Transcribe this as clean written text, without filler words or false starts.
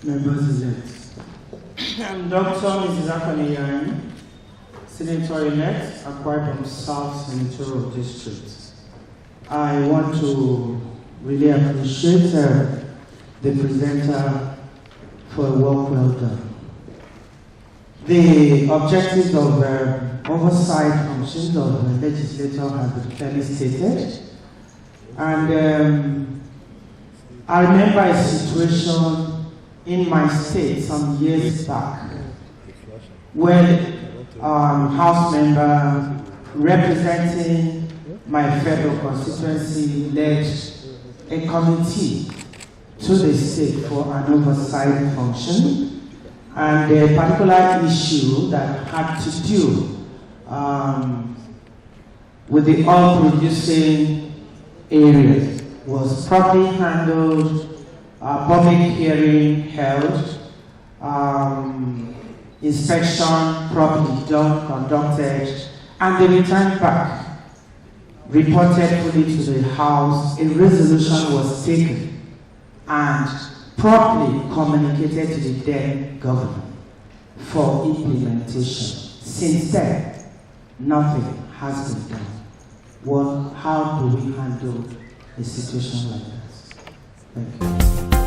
Members-elect. I'm Dr. Mrs. Akon Eyakenyi, Senator-elect, Akwa Ibom South Senatorial District. I want to really appreciate the presenter for a work well done. The objectives of oversight functions of the legislature have been clearly stated. And I remember a situation in my state some years back when House member representing my federal constituency led a committee to the state for an oversight function, and a particular issue that had to do with the oil-producing area was properly handled, public hearing held, inspection properly done, conducted, and they returned back, reported fully to the House, a resolution was taken and properly communicated to the then government for implementation. Since then, nothing has been done. How do we handle a situation like this? Thank you.